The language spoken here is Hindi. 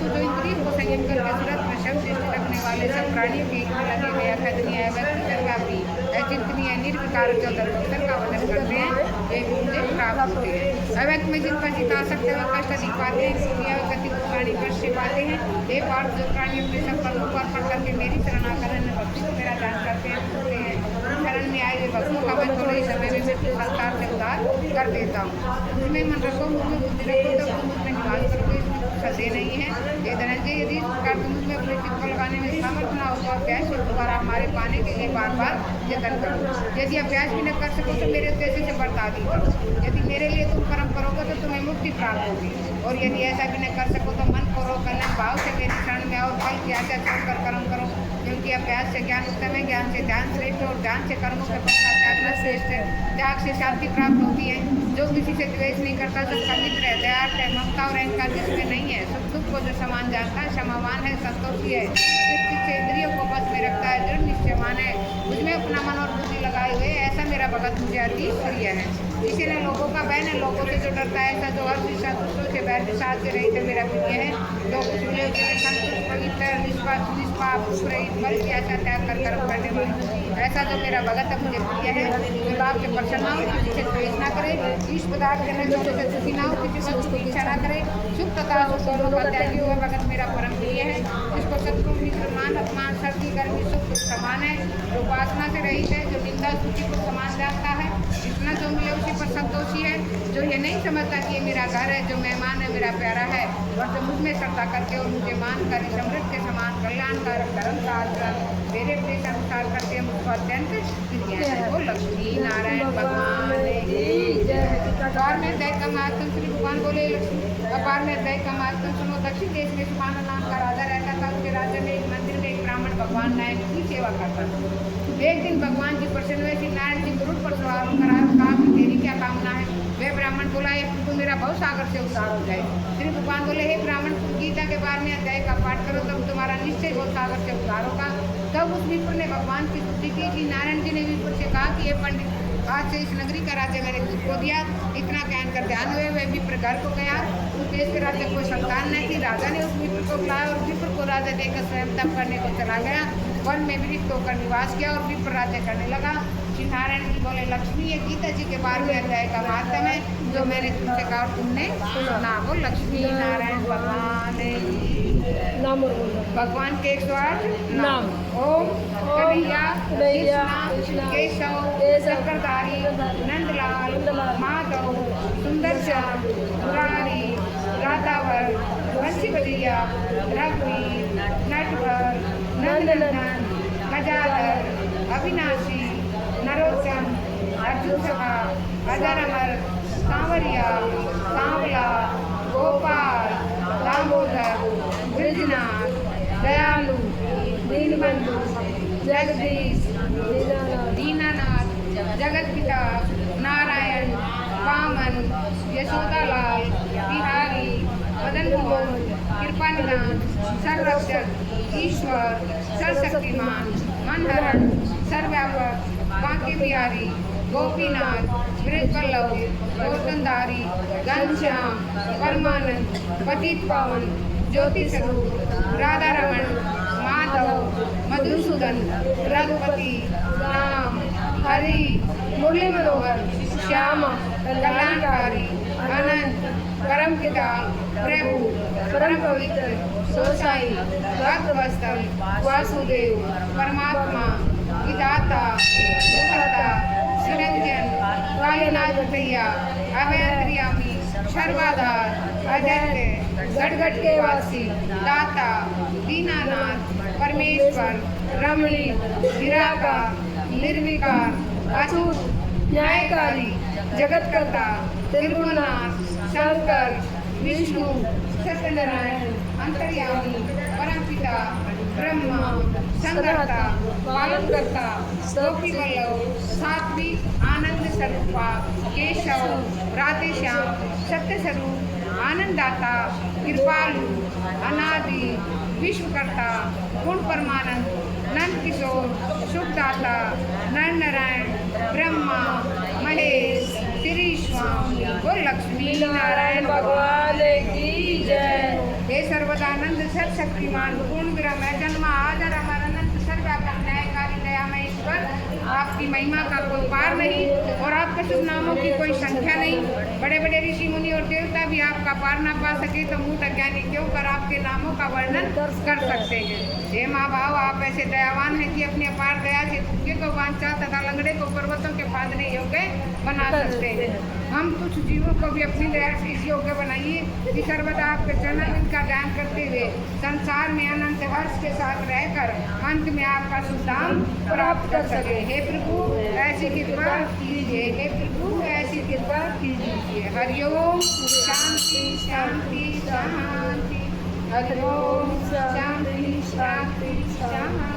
जो इंद्रियों को संयम करके सूरत में शब्द रखने वाले सब प्राणियों के हित में लगे हुए अखंडनीय व्यक्ति अचिंतनीय निर्विकार जो धर्मोत्तर का वजन करते हैं वे भी मुझे प्राप्त होते हैं। अव्यक्त में जिनका जिता सकते हैं कष्ट अधिक पाते हैं, क्रिया गति को प्राणी कष्ट से पाते हैं। हे पार्थ, जो प्राणी अपने सब कर्मों को अर्पण करके मेरी शरणागमन भक्ति को मेरा ध्यान करते हैं, पूछते हैं, शरण में आए हुए भक्तों का मैं थोड़े ही समय में मृत्यु संस्कार से उद्धार कर देता हूँ। मुझमें मन रखो, मुझमें बुद्धि रखो, तब तुम मुझमें निवास करोगे, इसमें कुछ सदे नहीं है। ये धनंजय, यदि इस प्रकार तुम मुझमें अपने चित्त को लगाने में सामर्थ्य न हो तो अभ्यास से दोबारा हमारे पाने के लिए बार बार यत्न करो। यदि अभ्यास भी न कर सको तो मेरे उद्देश्य से बर्तावी करो। यदि मेरे लिए तुम कर्म करोगे तो तुम्हें मुक्ति प्राप्त होगी, और यदि ऐसा भी न कर सको तो मन करो, कल्याण भाव से मेरी शरण में और फल की आशा छोड़कर कर्म करो, क्योंकि अभ्यास से ज्ञान उत्तम है, ज्ञान से ध्यान श्रेष्ठ और ध्यान से कर्मों के पश्चात त्याग श्रेष्ठ है। त्याग से शांति प्राप्त होती है। जो किसी से द्वेष नहीं करता, सबका मित्र है, दयार्थ है, ममता और अहंकार जिसमें नहीं है, सुख दुख को जो समान जानता है, क्षमावान है, संतोषी है, से इंद्रियों को बस में रखता है, दृढ़ निश्चयवान है, मुझमें अपना मन और बुद्धि लगाए हुए, ऐसा मेरा भगत मुझे अति प्रिय है। इसीलिए लोगों का बहन है, लोगों से जो डरता है, ऐसा जो हर दिशा दूसरों के बैर विषाद से रहित मेरा प्रिय है। जो कुछ मिले उसमें संतुष्ट, पवित्र, निष्पाप, रहित, बल की आशा त्याग कर कर्म करने वाली, ऐसा जो मेरा भगत है मुझे प्रिय है। जो लाभ से प्रसन्न हो, किसी से द्वेष न करे, इस पदार्थ करने जोड़े से सुखी न हो, किसी वस्तु की इच्छा न करे, सुख तथा सुख दोनों का त्यागी हुआ भगत मेरा परम प्रिय है। इसको शत्रु मित्र मान अपमान सर्दी गर्मी सुख समान है, जो उपासना से रहित है, जो निंदा स्तुति को समान जानता है, इतना जो मिले उसी पर संतोषी है, जो ये नहीं समझता कि ये मेरा घर है, जो मेहमान है, मेरा प्यारा है, और जो मुझ में श्रद्धा करके और मुझे मान कर समृद्ध के समान कल्याणकारक धर्म का आचरण मेरे उपदेश अनुसार करते हैं, मुझको अत्यंत प्रिय है। वो लक्ष्मी नारायण भगवान द्वार में दय का महात्म श्री भगवान बोले, लक्ष्मी अपार में दय का महात्म सुनो। दक्षिण देश में सुभान नाम का राजा रहता था, उसके राज्य में एक मंदिर में एक ब्राह्मण भगवान नारायण की सेवा करता था। एक दिन भगवान जी प्रसन्न हुए, श्री नारायण जी गरुड़ पर सवार होकर कहा कि तेरी क्या कामना है। वह ब्राह्मण बोला, ये तो मेरा भव सागर से उद्धार हो जाए। श्री भगवान बोले, हे ब्राह्मण, तुम गीता के बारे में अध्याय का पाठ करो, तब तुम्हारा निश्चय भव सागर से उद्धार होगा। तब उस विप्र ने भगवान की स्तुति की। श्री नारायण जी ने विप्र से कहा कि ये पंडित, आज से इस नगरी का राज्य मैंने तुझको दिया। इतना कहन कर ध्यान हुए, वह विप्र घर को गया। उस देश के राज्य कोई संतान नहीं थी। राजा ने उस विप्र को बुलाया और विप्र को राजा देकर स्वयं तप करने को चला गया। वन में विरक्त होकर निवास किया और विप्र राज्य करने लगा। श्री नारायण जी बोले, लक्ष्मी, ये गीता जी के बारे में अध्याय का माध्यम है, जो मैंने तुमसे कहा और तुमने सुना। वो लक्ष्मी नारायण भगवान नाम, भगवान के 108 नाम। ओम कन्हैया कृष्ण केशव चक्रधारी नंदलाल माधव सुंदरश्याम मुरारी राधावर बंसी बजैया रघुवीर नटवर नंदनंदन गजाधर अविनाशी नरोत्तम अर्जुन सखा अजर अमर सांवरिया सांवला गोपाल दामोदर ब्रजनाथ दयालु दीनबंधु जगदीश दीनानाथ जगत पिता नारायण वामन यशोदालाल बिहारी मदन मोहन कृपानिधान सर्वरक्षक ईश्वर सर्वशक्तिमान मनहरण सर्वव्यापक बांके बिहारी गोपीनाथ ब्रजवल्लभ गोवर्धनधारी घनश्याम परमानंद पतित पावन ज्योति स्वरूप राधा रमण माधव मधुसूदन रघुपति राम हरि मुरली मनोहर श्याम कल्याणकारी अनंत परम पिता प्रभु परम पवित्र सोसाई भक्तवत्सल वासुदेव परमात्मा विधाता सुखता निरंजन कालीनाथ भैया अभयंतर्यामी सर्वाधार अजय गढ़गढ़ के वासी दाता दीनानाथ परमेश्वर रमणी निराकार निर्विकार अछूत न्यायकारी जगतकर्ता त्रिगुणनाथ शंकर विष्णु सत्यनारायण अंतर्यामी परमपिता ब्रह्मा संघर्ता पालनकर्ता गोपी वल्लभ सात्विक आनंद स्वरूपा केशव राधेश्याम सत्य स्वरूप आनंददाता कृपालु अनादि विश्वकर्ता गुण परमानंद नंद किशोर सुखदाता नर नारायण ब्रह्मा महेश श्री स्वामी वो लक्ष्मी नारायण भगवान की जय। हे सर्व सर्वदानंद सर्वशक्तिमान पूर्ण ब्रह्म जन्म आदर अमर अनंत सर्वव्यापक न्यायकारी दयामय ईश्वर, आपकी महिमा का कोई पार नहीं और आपके शुभ नामों की कोई संख्या नहीं। बड़े बड़े ऋषि मुनि और देवता भी आपका पार ना पा सके तो मूढ़ अज्ञानी क्यों कर आपके नामों का वर्णन कर सकते हैं। हे माँ भाव, आप ऐसे दयावान हैं कि अपनी अपार दया से भूखे को वांछा तथा लंगड़े को पर्वतों के फांदने योग्य बना सकते हैं। हम कुछ जीवों को भी अपनी दया से इस योग्य बनाइए कि सर्वदा आपके चरण का ध्यान करते हुए संसार में अनंत हर्ष के साथ रहकर अंत में आपका सुधाम प्राप्त कर सके। हे प्रभु ऐसी कृपा कीजिए, हे प्रभु ऐसी कृपा कीजिए। हरिओम शांति शांति शांति, हरिओम शांति शांति शांति।